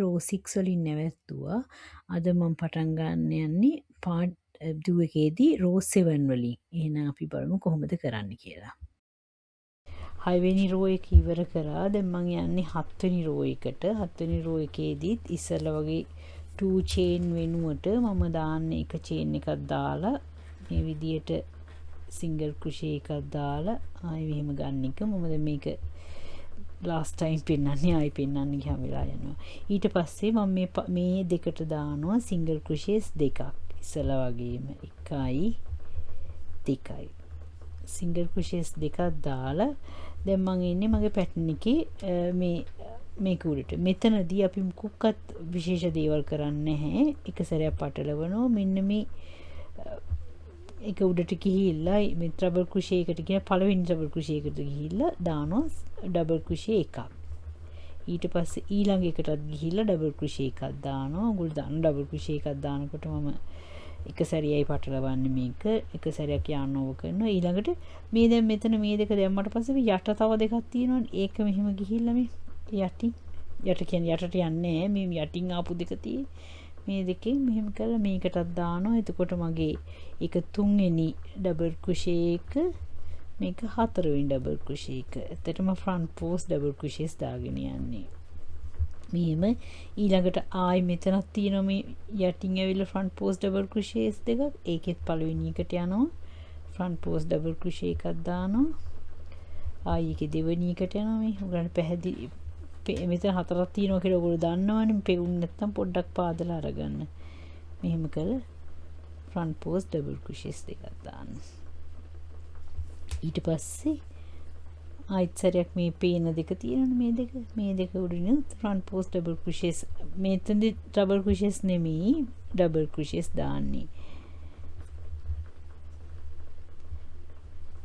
Raw 6 වලින් නැවැත්තුවා. අද මම පටන් ගන්න යන්නේ part 2 එකේදී රෝ 7 වලින්. එහෙනම් අපි බලමු කොහොමද කරන්න කියලා. 6 වෙනි රෝ එක ඉවර කරා. දැන් මම යන්නේ 7 වෙනි රෝ එකට. 7 වෙනි රෝ එකේදීත් ඉස්සෙල්ලා වගේ 2 chain වෙනුවට මම දාන්නේ එක chain එකක් දාලා මේ විදියට single crochet එකක් දාලා ආයෙ මෙහෙම ගන්න එක. මම දැන් මේක last time පෙන්නන්නේ ආයි පෙන්නන්න ගියාම වෙලා යනවා. ඊට පස්සේ මම මේ දෙකට දානවා single crochets දෙකක්. ඉස්සලා වගේම 1යි 2යි. single crochets දෙකක් දාලා දැන් මම ඉන්නේ මගේ pattern එකේ මේක උඩට. මෙතනදී අපි මුකුක්වත් විශේෂ දේවල් කරන්නේ නැහැ. එක සැරයක් පටලවනවා. මෙන්න මේ එක උඩට ගිහිල්ලා මේ ඩබල් ක්‍රොෂේ එකට ගියා පළවෙනි ඩබල් ක්‍රොෂේ එකට ගිහිල්ලා දානවා ඩබල් ක්‍රොෂේ එකක්. ඊට පස්සේ ඊළඟ එකටත් ගිහිල්ලා ඩබල් ක්‍රොෂේ එකක් දානවා. උගුල් දාන ඩබල් ක්‍රොෂේ එකක් දානකොට මම එක සැරේයි පටලවන්නේ මේක. එක සැරයක් yarn over කරනවා. ඊළඟට මේ දැන් මෙතන මේ දෙක දැම්මට පස්සේ යට තව දෙකක් තියෙනවනේ. ඒක මෙහෙම ගිහිල්ලා මේ යට කියන්නේ යටට යන්නේ නැහැ. මේ යටින් ආපු දෙක තියෙන්නේ. මේ දෙකෙන් මෙහෙම කරලා මේකටත් දානවා. එතකොට මගේ එක 3 වෙනි ඩබල් ක්‍රොෂේ එක මේක 4 වෙනි ඩබල් ක්‍රොෂේ එක. ඇත්තටම ෆ්‍රන්ට් පෝස්ට් ඩබල් ක්‍රොෂේස් දාගෙන යන්නේ. මෙහෙම ඊළඟට ආයි මෙතනක් තියෙනවා මේ යටින් ඇවිල්ලා ෆ්‍රන්ට් පෝස්ට් ඩබල් ක්‍රොෂේස් දෙකක්. ඒකෙත් පළවෙනි එකට යනවා ෆ්‍රන්ට් පෝස්ට් ඩබල් ක්‍රොෂේ එකක් දානවා. ආයි ඒකේ දෙවෙනි එකට යනවා මේ. උගලන්ට පැහැදිලි මෙතන හතරක් තියෙනවා කියලා ඔයගොල්ලෝ දන්නවනේ. පෙවුන්නේ නැත්තම් පොඩ්ඩක් පාදලා අරගන්න. මෙහෙම කරලා ෆ්‍රන්ට් පෝස්ට් ඩබල් ක්‍රොෂේස් දෙකක් දාන්න. ඊට පස්සේ ආයෙත් සැරයක් මේ පේන දෙක තියෙනවනේ මේ දෙක උඩින් ෆ්‍රන්ට් පෝස්ට් ඩබල් ක්‍රොෂේස් මෙතනදී ඩබල් ක්‍රොෂේස් නෙමෙයි ඩබල් ක්‍රොෂේස් දාන්නේ.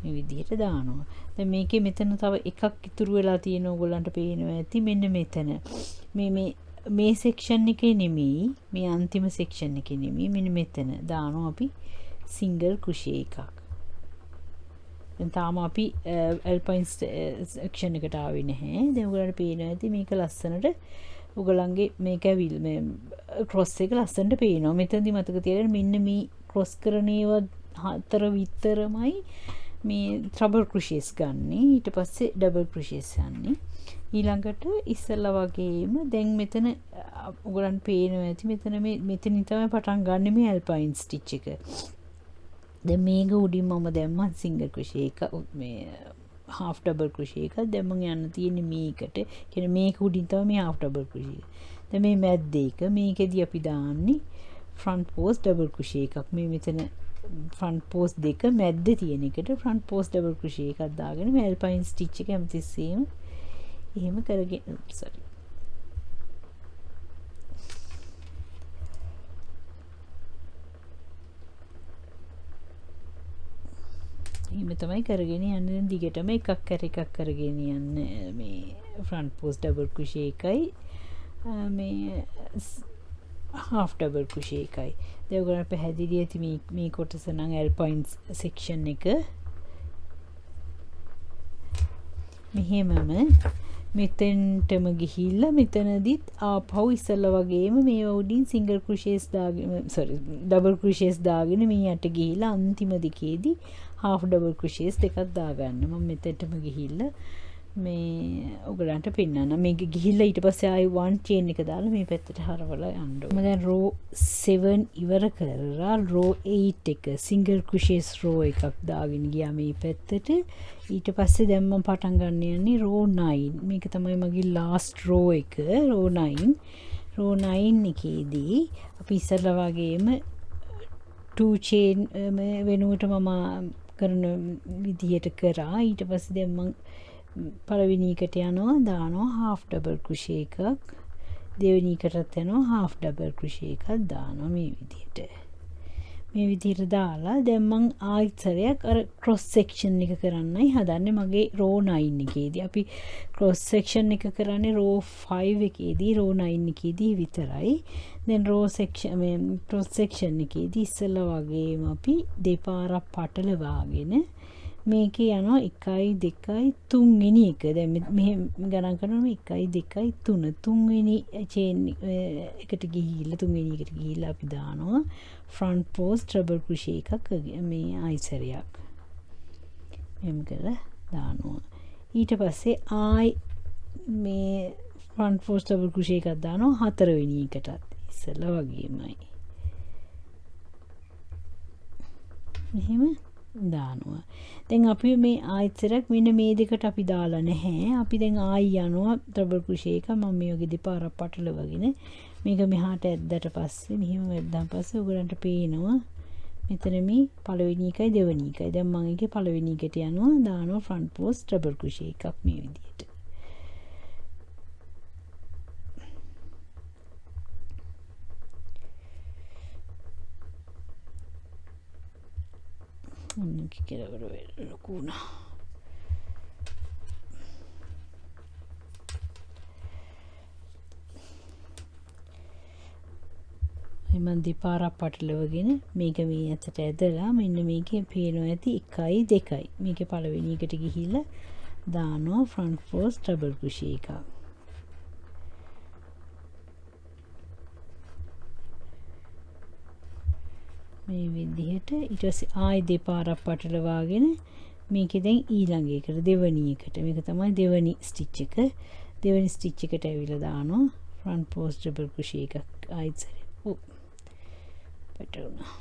මේ විදිහට දානවා. දැන් මේකේ මෙතන තව එකක් ඉතුරු වෙලා තියෙන ඕගොල්ලන්ට පේනවා ඇති. මෙන්න මෙතන මේ සෙක්ෂන් එකේ නෙමෙයි මේ අන්තිම සෙක්ෂන් එකේ නෙමෙයි මෙන්න මෙතන දානවා අපි සිංගල් ක්‍රොෂේ එකක්. දැන් තාම අපි ඇල්පයින් සෙක්ෂන් එකට ආවේ නැහැ. දැන් ඔයගොල්ලන්ට පේනවා ඇති මේක ලස්සනට ඔයගොල්ලන්ගේ මේක ඇවිල් මේ ක්‍රොස් එක ලස්සනට පේනවා. මෙතනදි මතක තියාගන්න මෙන්න මේ ක්‍රොස් කරන ඒවා හතර විතරමයි මේ ඩබල් ක්‍රොෂේස් ගන්න. ඊට පස්සේ ඩබල් ක්‍රොෂේස් යන්නේ. ඊළඟට ඉස්සෙල්ලා වගේම දැන් මෙතන ඔයගලන්ට පේනවා ඇති මෙතන මෙතනින් තමයි පටන් ගන්න මේ ඇල්පයින් ස්ටිච් එක. දැන් මේක උඩින් මම දැම්මා සිංගල් ක්‍රොෂේ එක මේ half ඩබල් ක්‍රොෂේ එක. දැන් මම යන්න තියෙන්නේ මේකට. කියන්නේ මේක උඩින් තමයි මේ half ඩබල් ක්‍රොෂේ එක. දැන් මේ මැද්ද එක මේකෙදි අපි දාන්නේ ෆ්‍රන්ට් පෝස්ට් ඩබල් ක්‍රොෂේ එකක්. මේ මෙතන ෆ්‍රන්ට් පෝස්ට් දෙක මැද්ද තියෙන එකට ෆ්‍රන්ට් පෝස්ට් ඩබල් ක්‍රොෂේ එකක් දාගෙන මේ ඇල්පයින් ස්ටිච් එක හැමතිස්සෙම එහෙම කරගෙන එහෙම තමයි කරගෙන යන්නේ. දිගටම එකක් කරගෙන යන්න මේ ෆ්‍රන්ට් පෝස්ට් ඩබල් ක්‍රොෂේ එකයි මේ half ඩබල් ක්‍රොෂේ එකයි. දැන් ඔයගොල්ලන්ට පැහැදිලි ඇති මේ කොටස නම් ඇල්පයින් සෙක්ෂන් එක. මෙහෙමම මෙතෙන්ටම ගිහිල්ලා මෙතනදිත් ආපහු ඉස්සෙල්ලා වගේම මේ උඩින් සිංගල් ක්‍රොෂේස් දාගෙන ඩබල් ක්‍රොෂේස් දාගෙන මේ යට ගිහිල්ලා අන්තිම දිකේදී half ඩබල් ක්‍රොෂේස් දෙකක් දාගන්න. මම මෙතෙන්ටම ගිහිල්ලා මේ ඔයගලන්ට පෙන්නන්න. මේක ගිහිල්ලා ඊට පස්සේ ආයි 1 චේන් එක දාලා මේ පැත්තට හරවලා යන්න ඕනේ. මම දැන් රෝ 7 ඉවර කරලා රෝ 8 එක සිංගල් ක්‍රොෂේස් රෝ එකක් දාගෙන ගියා මේ පැත්තට. ඊට පස්සේ දැන් මම පටන් ගන්න යන්නේ රෝ 9. මේක තමයි මගේ ලාස්ට් රෝ එක. රෝ 9. රෝ 9 එකේදී අපි ඉස්සෙල්ලා වගේම 2 චේන් වෙනුවට මම කරන විදිහට කරා. ඊට පස්සේ දැන් මම පළවෙනි එකට යනවා දානවා half ඩබල් ක්‍රොෂේ එකක්. දෙවෙනි එකටත් යනවා half ඩබල් ක්‍රොෂේ එකක් දානවා මේ විදිහට දාලා දැන් මං ආයෙත් සැරයක් අර ක්‍රොස් සෙක්ෂන් එක කරන්නයි හදන්නේ. මගේ රෝ 9 එකේදී අපි ක්‍රොස් සෙක්ෂන් එක කරන්නේ රෝ 5 එකේදී රෝ 9 එකේදී විතරයි. දැන් රෝ සෙක්ෂන් මේ ක්‍රොස් සෙක්ෂන් එකේදී ඉස්සෙල්ලා වගේම අපි දෙපාරක් පටලවාගෙන මේකේ යනවා 1 2 3 වෙනි එක. දැන් මෙහෙම ගණන් කරනම 1 2 3 තුන්වෙනි චේන් එකට ගිහිල්ලා තුන්වෙනි එකට ගිහිල්ලා අපි දානවා ෆ්‍රන්ට් පෝස්ට් ට්‍රබල් ක්‍රොෂේ එකක් මේ අයිසරයක්. මෙහෙම කරලා දානවා. ඊට පස්සේ ආයි මේ ෆ්‍රන්ට් පෝස්ට් ට්‍රබල් ක්‍රොෂේ එකක් දානවා හතරවෙනි එකටත් ඉස්සෙල්ලා වගේමයි. මෙහෙම දානවා. දැන් අපි මේ ආයතරක් මෙන්න මේ දෙකට අපි දාලා නැහැ. අපි දැන් ආයි යනවා ට්‍රබල් ක්‍රොෂේ එක. මම මේ වගේ දෙපාරක් පටලවගෙන මේක මෙහාට ඇද්දට පස්සේ මෙහෙම වැද්දාන් පස්සේ ඔයගලන්ට පේනවා මෙතන මේ පළවෙනි එකයි දෙවෙනි එකයි. දැන් මම ඒකේ පළවෙනි එකට යනවා දානවා ෆ්‍රන්ට් පෝස්ට් ට්‍රබල් ක්‍රොෂේ එකක් මේ විදිහට. ඔන්නක කෙලවර ලොකු වුණා. මම දෙපාරක් පටලවගෙන මේක මේ අතට ඇදලා මෙන්න මේකේ පේනවා ඇති 1 2. මේකේ පළවෙනි එකට ගිහිල්ලා දානවා ෆ්‍රන්ට් පෝස්ට් ට්‍රබල් ක්‍රොෂේ එකක්. මේ විදිහට ඊට පස්සේ ආයි දෙපාරක් පටලවාගෙන මේකේ දැන් ඊළඟ එකට දෙවෙනි එකට මේක තමයි දෙවෙනි ස්ටිච් එක. දෙවෙනි ස්ටිච් එකට ඇවිල්ලා දානවා ෆ්‍රන්ට් පෝස්ට් ට්‍රබල් ක්‍රොෂේ එකක් ආයිත් සරේ. පැටරුණා.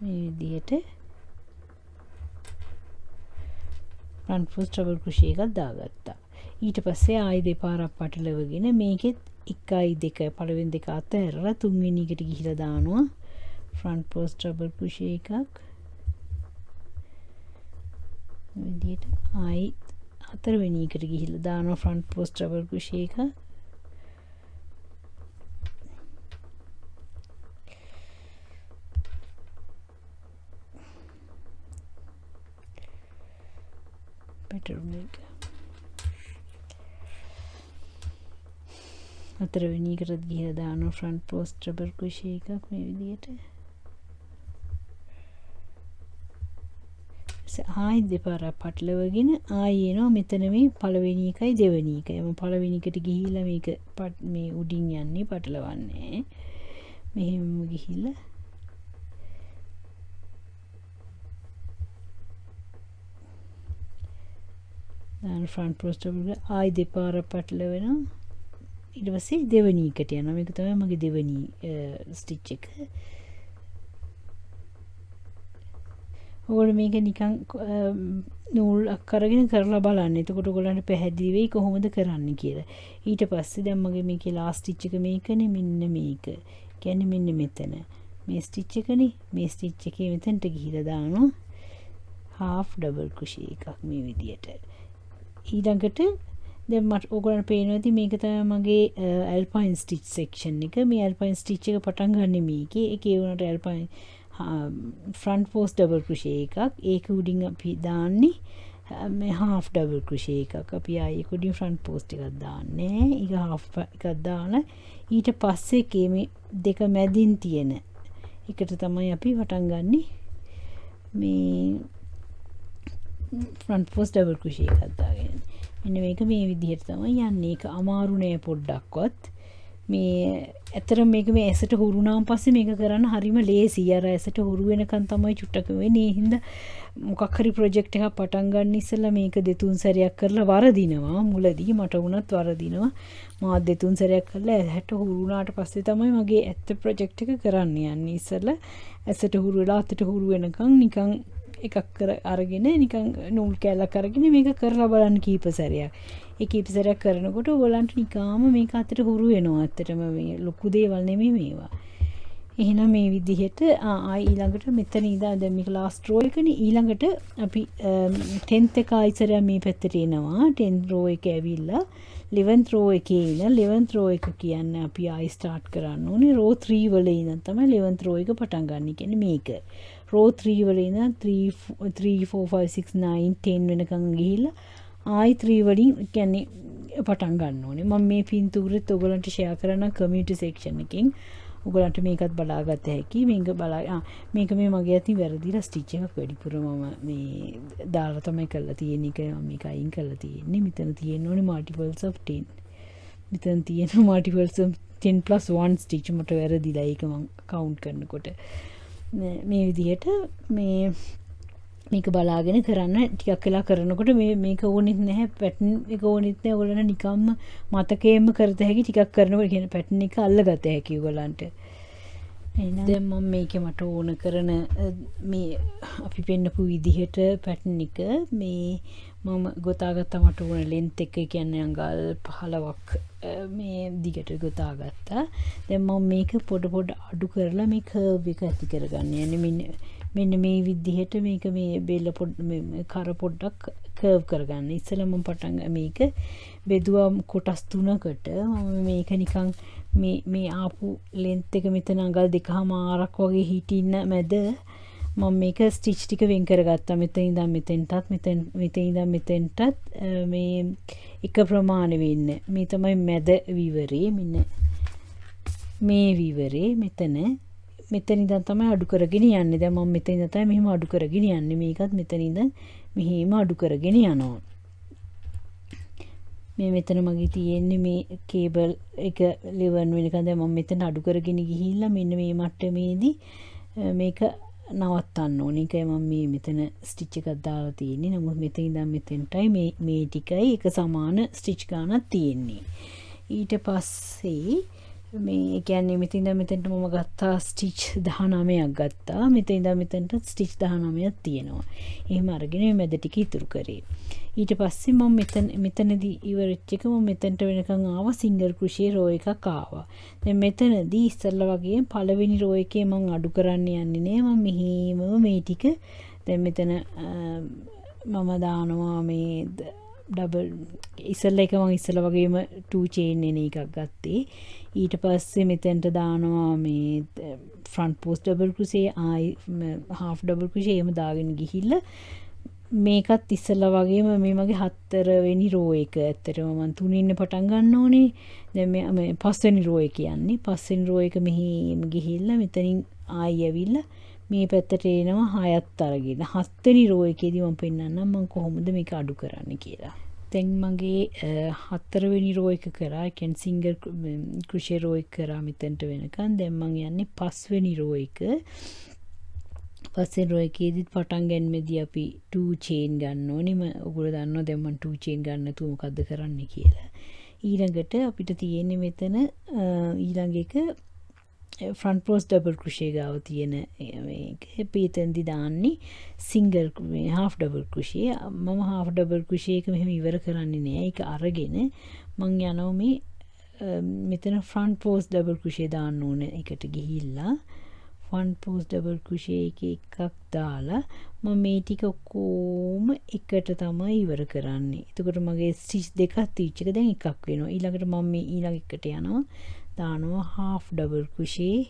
මේ විදිහට ෆ්‍රන්ට් පෝස්ට් ට්‍රබල් ක්‍රොෂේ එකක් දාගත්තා. ඊට පස්සේ ආයි දෙපාරක් පටලවගෙන මේකෙත් 1 2 පළවෙනි දෙක අතහැරලා තුන්වෙනි එකට ගිහිලා දානවා ෆ්‍රන්ට් පෝස්ට් ට්‍රබල් ක්‍රොෂේ එකක්. මේ විදිහට ආයි හතරවෙනි එකට ගිහිල්ලා දානවා ෆ්‍රන්ට් පෝස්ට් ට්‍රබල් ක්‍රොෂේ එකක්. පැටර්න් එක හතරවෙනි එකට ගිහිල්ලා දානවා ෆ්‍රන්ට් පෝස්ට් ට්‍රබල් ක්‍රොෂේ එකක් මේ විදිහට. ආයි දෙපාරක් පටලවගෙන ආයි එනවා මෙතන මේ පළවෙනි එකයි දෙවෙනි එකයි. මම පළවෙනි එකට ගිහිල්ලා මේක මේ උඩින් යන්නේ පටලවන්නේ. මෙහෙම ගිහිල්ලා දාන ෆ්‍රන්ට් පෝස්ට් ට්‍රබල් ආයි දෙපාරක් පටලවෙනවා. ඊට පස්සේ දෙවෙනි එකට යනවා. මේක තමයි මගේ දෙවෙනි ස්ටිච් එක. ඔයගොල්ලෝ මේක නිකන් නූල් අක්කරගෙන කරලා බලන්න. එතකොට ඔයගොල්ලන්ට පැහැදිලි වෙයි කොහොමද කරන්න කියලා. ඊට පස්සේ දැන් මගේ මේකේ ලාස්ට් ස්ටිච් එක මේකනේ මෙන්න මේක. කියන්නේ මෙන්න මෙතන. මේ ස්ටිච් එකනේ. මේ ස්ටිච් එකේ මෙතනට ගිහිලා දානවා half double crochet එකක් මේ විදියට. ඊළඟට දැන් මට ඔයගොල්ලන්ට පේනවා ඇති මේක තමයි මගේ alpine stitch section එක. මේ alpine stitch එක පටන් ගන්න මේකේ. ඒකේ වුණාට alpine front post double crochet එකක්. ඒක උඩින් අපි දාන්නේ මේ half double crochet එකක්. අපි ආයේ උඩින් front post එකක් දාන්නේ. ඒක half එකක් දාලා ඊට පස්සේ මේ දෙක මැදින් තියෙන එකට තමයි අපි පටන් ගන්නෙ මේ front post double crochet එකක් දාගෙන. මෙන්න මේක මේ විදිහට තමයි යන්නේ. ඒක අමාරු නෑ පොඩ්ඩක්වත්. මේ ඇත්තටම මේක මේ ඇසට හුරුනාන් පස්සේ මේක කරන්න හරිම ලේසියි. අර ඇසට හුරු වෙනකන් තමයි චුට්ටක් වෙන්නේ. ඒ හින්දා මොකක් හරි ප්‍රොජෙක්ට් එකක් පටන් ගන්න ඉස්සෙල්ලා මේක දෙතුන් සැරයක් කරලා වරදිනවා. මුලදී මට වුණත් වරදිනවා. මාත් දෙතුන් සැරයක් කරලා ඇසට හුරු වුණාට පස්සේ තමයි මගේ ඇත්ත ප්‍රොජෙක්ට් එක කරන්න යන්නේ. ඉස්සෙල්ලා ඇසට හුරු වෙලා අතට හුරු වෙනකන් නිකන් එකක් කර අරගෙන නිකන් නූල් කැලක් අරගෙන මේක කරලා බලන්න කීප සැරයක්. ඒ කීප සැරයක් කරනකොට ඔයගලන්ට නිකාම මේක අතට හුරු වෙනවා. ඇත්තටම මේ ලොකු දේවල් නෙමෙයි මේවා. එහෙනම් මේ විදිහට ආයි ඊළඟට මෙතන ඉඳන් දැන් මේක ලාස්ට් රෝ එකනේ. ඊළඟට අපි 10th එක ආයිසරය මේ පැත්තට එනවා. 10th රෝ එක ඇවිල්ලා 11th රෝ එකේ ඉඳන් 11th රෝ එක කියන්නේ අපි ආයි ස්ටාර්ට් කරන්න ඕනේ රෝ 3 වල ඉඳන් තමයි 11th රෝ එක පටන් ගන්න. කියන්නේ මේක රෝ 3 වල ඉඳන් 3 4 5 6 9 10 වෙනකන් ගිහිල්ලා ආයි 3 වලින් කියන්නේ පටන් ගන්න ඕනේ. මම මේ පින්තූරෙත් ඔයගලන්ට ෂෙයා කරන්න කමියුනිටි සෙක්ෂන් එකෙන් ඔයගලන්ට මේකත් බලා ගත හැකි. මේක මේ මගේ අතින් වැරදිලා ස්ටිච් එකක් වැඩිපුර මම මේ දාලා තමයි කරලා තියෙන එක. මම මේක අයින් කරලා තියෙන්නේ. මෙතන තියෙන්න ඕනේ multiples of 10. මෙතන තියෙන multiples of 10+1 ස්ටිච් මට වැරදිලා. ඒක මම කවුන්ට් කරනකොට මේ විදිහට මේක බලාගෙන කරන්න ටිකක් වෙලා කරනකොට මේක ඕනෙත් නැහැ පැටර්න් එක ඕනෙත් නැහැ. ඔයගොල්ලන්ට නිකම්ම මතකයෙන්ම කරත හැකි ටිකක් කරනකොට කියන පැටර්න් එක අල්ලගත හැකි ඔයගොල්ලන්ට. එහෙනම් දැන් මම මේකේ මට ඕන කරන මේ අපි පෙන්නපු විදිහට පැටර්න් එක මේ මම ගොතාගත්තා. මට ඕන ලෙන්ත් එක කියන්නේ අඟල් 15ක් මේ දිගට ගොතාගත්තා. දැන් මම මේක පොඩ අඩු කරලා මේ කර්ව් එක ඇති කරගන්න යන්නේ. මෙන්න මේ විදිහට මේක මේ බෙල්ල කර පොඩ්ඩක් කර්ව් කරගන්න. ඉස්සෙල්ලා මම පටන් මේක බෙදුවා කොටස් 3කට. මම මේක නිකන් මේ ආපු ලෙන්ත් එක මෙතන අඟල් 2.5ක් වගේ හිටින්න මැද මම මේක ස්ටිච් ටික වෙන් කරගත්තා. මෙතන ඉඳන් මෙතෙන්ටත් මෙතන ඉඳන් මෙතෙන්ටත් මේ එක ප්‍රමාණෙ වෙන්න. මේ තමයි මැද විවරේ. මෙන්න මේ විවරේ මෙතන ඉඳන් තමයි අඩු කරගෙන යන්නේ. දැන් මම මෙතන ඉඳන් තමයි මෙහෙම අඩු කරගෙන යන්නේ. මේකත් මෙතන ඉඳන් මෙහෙම අඩු කරගෙන යනවා. මේ මෙතන මගේ තියෙන්නේ මේ කේබල් එක 11 වෙනකන්. දැන් මම මෙතන අඩු කරගෙන ගිහිල්ලා මෙන්න මේ මට්ටමේදී මේක නවත්තන්න ඕනේ. ඒකයි මම මේ මෙතන ස්ටිච් එකක් දාලා තියෙන්නේ. නමුත් මෙතන ඉඳන් මෙතෙන්ටයි මේ ටිකයි එක සමාන ස්ටිච් ගන්නක් තියෙන්නේ. ඊට පස්සේ මේ කියන්නේ මෙතන ඉඳන් මෙතෙන්ට මම ගත්තා ස්ටිච් 19ක් ගත්තා. මෙතන ඉඳන් මෙතෙන්ට ස්ටිච් 19ක් තියෙනවා. එහෙම අරගෙන මේ මැද ටික ඉතුරු කරේ. ඊට පස්සේ මම මෙතනදී ඉවරෙච්ච එක මම මෙතෙන්ට වෙනකන් ආවා. සිංගල් ක්‍රොෂේ රෝ එකක් ආවා. දැන් මෙතනදී ඉස්සල්ලා වගේ පළවෙනි රෝ එකේ මම අඩු කරන්න යන්නේ නෑ. මම මෙහිම මේ ටික දැන් මෙතන මම දානවා මේ ඩබල් ඉස්සල්ලා වගේම 2 චේන් එන එකක් ගත්තේ. ඊට පස්සේ මෙතෙන්ට දානවා මේ ෆ්‍රන්ට් පෝස්ට් ඩබල් ක්‍රොෂේ ආයි හාෆ් ඩබල් ක්‍රොෂේ එහෙම දාගෙන ගිහිල්ලා මේකත් ඉස්සල්ලා වගේම මේ මගේ 4 වෙනි රෝ එක. ඇත්තටම මම 3 ඉන්න පටන් ගන්න ඕනේ. දැන් මේ 5 වෙනි රෝ එක කියන්නේ 5 වෙනි රෝ එක මෙහෙම ගිහිල්ලා මෙතනින් ආයි ඇවිල්ලා මේ පැත්තට එනවා 6ත් අරගෙන 7 වෙනි රෝ එකේදී මම පෙන්නන්නම් මම කොහොමද මේක අඩු කරන්නේ කියලා. දැන් මගේ 4 වෙනි රෝ එක කරා. ඒ කියන්නේ සිංගල් ක්‍රොෂේ රෝ එක කරා මෙතනට වෙනකන්. දැන් මම යන්නේ 5 වෙනි රෝ එක. 5 වෙනි රෝ එකේදීත් පටන් ගන්නමේදී අපි 2 චේන් ගන්න ඕනේ. ඔයගොල්ලෝ දන්නවා දැන් මම 2 චේන් ගන්න නැතුව මොකද්ද කරන්නේ කියලා. ඊළඟට අපිට තියෙන්නේ මෙතන ඊළඟ එක ෆ්‍රන්ට් පෝස්ට් ඩබල් ක්‍රොෂේ ගාව තියෙන මේක පිටෙන්දි දාන්නේ සිංගල් හාෆ් ඩබල් ක්‍රොෂේ. මම හාෆ් ඩබල් ක්‍රොෂේ එක මෙහෙම ඉවර කරන්නේ නෑ. ඒක අරගෙන මං යනවා මේ මෙතන ෆ්‍රන්ට් පෝස්ට් ඩබල් ක්‍රොෂේ දාන්න ඕනේ. එකට ගිහිල්ලා ෆ්‍රන්ට් පෝස්ට් ඩබල් ක්‍රොෂේ එකක් දාලා මම මේ ටික කොහොම එකට තමයි ඉවර කරන්නේ. එතකොට මගේ ස්ටිච් දෙකක් තීච් එක දැන් එකක් වෙනවා. ඊළඟට මම මේ ඊළඟ එකට යනවා. දානවා half double crochet.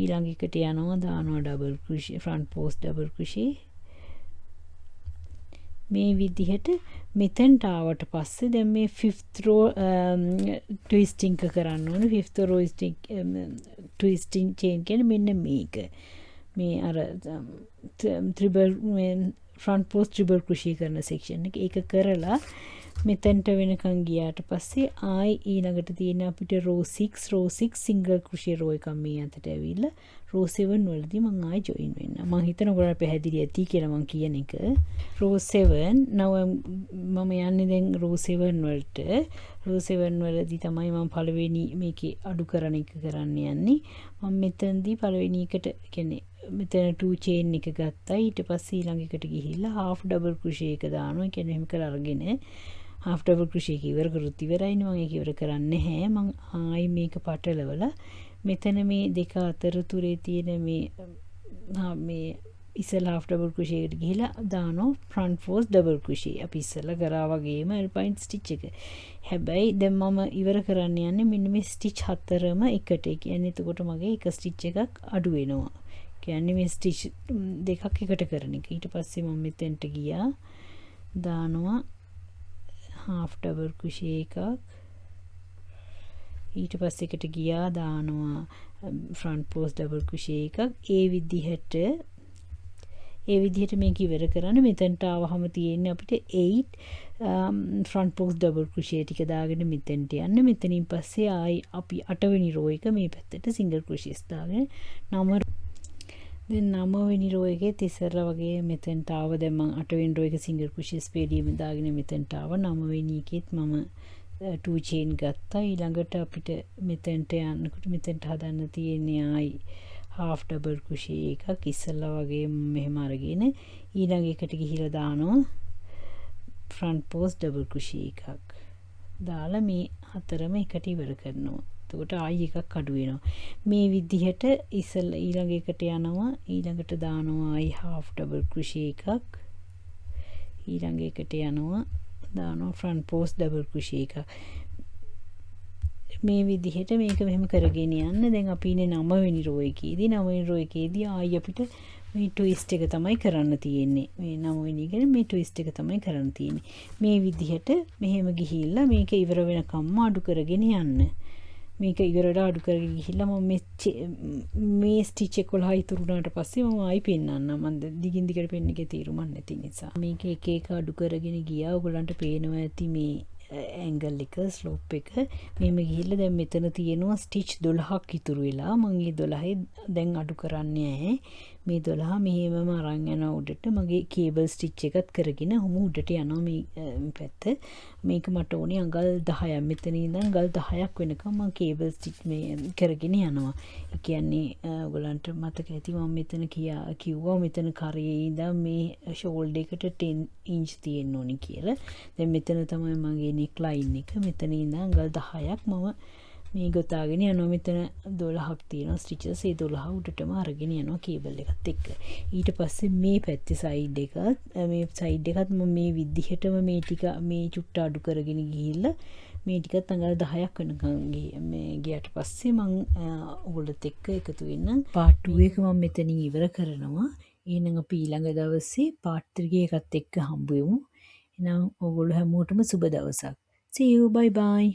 ඊළඟ එකට යනවා දානවා double crochet front post double crochet. මේ විදිහට මෙතෙන්ට ආවට පස්සේ දැන් මේ 5th row twisting කරන්න ඕනේ. 5th row twisting chain කියන්නේ මෙන්න මේක. මේ අර triple front post triple crochet කරන section එක ඒක කරලා මෙතෙන්ට වෙනකන් ගියාට පස්සේ ආයි ඊළඟට තියෙන අපිට row 6 single crochet row එකක් මේ අතට ඇවිල්ලා row 7 වලදී මම ආයි join වෙන්න. මම හිතන ඔයාලට පැහැදිලි ඇති කියලා මම කියන එක. row 7 මම යන්නේ දැන් row 7 වලට. row 7 වලදී තමයි මම පළවෙනි මේකේ අඩු කරන එක කරන්න යන්නේ. මම මෙතනදී පළවෙනි එකට කියන්නේ මෙතන 2 chain එක ගත්තා. ඊට පස්සේ ඊළඟ එකට ගිහිල්ලා half double crochet එක දානවා. ඒ කියන්නේ එහෙම කරලා අරගෙන half double crochet එක ඉවර කරොත් ඉවරයිනේ. මම ඒක ඉවර කරන්නේ නැහැ. මම ආයි මේක පටලවලා මෙතන මේ දෙක අතරතුරේ තියෙන මේ ඉස්සෙල්ලා half double crochet එකට ගිහිලා දානවා front post double crochet. අපි ඉස්සෙල්ලා කරා වගේම alpine stitch එක. හැබැයි දැන් මම ඉවර කරන්න යන්නේ මෙන්න මේ stitch හතරම එකට. ඒ කියන්නේ එතකොට මගේ එක stitch එකක් අඩු වෙනවා. කියන්නේ මේ stitch දෙකක් එකට කරන එක. ඊට පස්සේ මම මෙතෙන්ට ගියා. දානවා half double crochet එකක්. ඊට පස්සේ එකට ගියා දානවා ෆ්‍රන්ට් පෝස්ට් ඩබල් ක්‍රොෂේ එකක්. ඒ විදිහට මේක ඉවර කරන්න. මෙතනට ආවහම තියෙන්නේ අපිට 8 ෆ්‍රන්ට් පෝස්ට් ඩබල් ක්‍රොෂේ ටික දාගෙන මෙතනට යන්න. මෙතනින් පස්සේ ආයි අපි 8 වෙනි රෝ එක මේ පැත්තට සිංගල් ක්‍රොෂේස් දාගෙන 9 වෙනි රෝ එකේ ඉස්සරලා වගේ මෙතනට ආව. දැන් මම 8 වෙනි රෝ එක සිංගල් ක්‍රොෂේස් පේඩියම දාගෙන මෙතනට ආව. 9 වෙනි එකෙත් මම 2 chain ගත්තා. ඊළඟට අපිට මෙතනට යනකොට මෙතනට හදන්න තියෙන්නේ ආයි half double crochet එකක් ඉස්සෙල්ලා වගේ මෙහෙම අරගෙන ඊළඟ එකට ගිහිලා දානවා front post double crochet එකක් දාලා මේ හතරම එකට ඉවර කරනවා. එතකොට ආයි එකක් අඩු වෙනවා. මේ විදිහට ඉස්සෙල්ලා ඊළඟ එකට යනවා. ඊළඟට දානවා ආයි half double crochet එකක්. ඊළඟ එකට යනවා දානවා front post double crochet එකක්. මේ විදිහට මේක මෙහෙම කරගෙන යන්න. දැන් අපි ඉන්නේ 9 වෙනි රෝ එකේදී. 9 වෙනි රෝ එකේදී ආයි අපිට මේ ට්විස්ට් එක තමයි කරන්න තියෙන්නේ. මේ 9 වෙනි එකේ මේ ට්විස්ට් එක තමයි කරන්න තියෙන්නේ. මේ විදිහට මෙහෙම ගිහිල්ලා මේක ඉවර වෙනකම්ම අඩු කරගෙන යන්න. මේක ඉවරට අඩු කරගෙන ගිහිල්ලා මම මේ ස්ටිච් 11 ඉතුරු වුණාට පස්සේ මම ආයි පෙන්නන්නම්. මම දිගින් දිගට පෙන්න එකේ තීරුමක් නැති නිසා. මේක එක එක අඩු කරගෙන ගියා. ඔයගලන්ට පේනවා ඇති මේ ඇංගල් එක ස්ලෝප් එක මෙහෙම ගිහිල්ලා දැන් මෙතන තියෙනවා ස්ටිච් 12ක් ඉතුරු වෙලා. මම මේ 12 දැන් අඩු කරන්නේ නැහැ. මේ 12 මෙහෙමම අරන් යනවා උඩට. මගේ කේබල් ස්ටිච් එකත් කරගෙන ඔහොම උඩට යනවා මේ පැත්ත. මේක මට ඕනේ අඟල් 10ක්. මෙතන ඉඳන් අඟල් 10ක් වෙනකම් මම කේබල් ස්ටිච් මේ කරගෙන යනවා. ඒ කියන්නේ ඔයගලන්ට මතක ඇති මම මෙතන කිව්වා මෙතන කරේ ඉඳන් මේ ෂෝල්ඩර් එකට 10 ඉන්ච් තියෙන්න ඕනි කියලා. දැන් මෙතන තමයි මගේ නෙක් ලයින් එක. මෙතන ඉඳන් අඟල් 10ක් මම මේ ගොතාගෙන යනවා. මෙතන 12ක් තියෙනවා ස්ටිචස්. ඒ 12 උඩටම අරගෙන යනවා කේබල් එකත් එක්ක. ඊට පස්සේ මේ පැත්තේ සයිඩ් එකත් මම මේ විදිහටම මේ ටික මේ චුට්ට අඩු කරගෙන ගිහිල්ලා මේ ටිකත් අඟල් 10ක් වෙනකන් ගියාට පස්සේ මම ඔයගොල්ලොත් එක්ක එකතු වෙන්න part 2 එක මම මෙතනින් ඉවර කරනවා. එහෙනම් අපි ඊළඟ දවසේ part 3 එකත් එක්ක හම්බ වෙමු. එහෙනම් ඔයගොල්ලෝ හැමෝටම සුබ දවසක්. See you. Bye bye.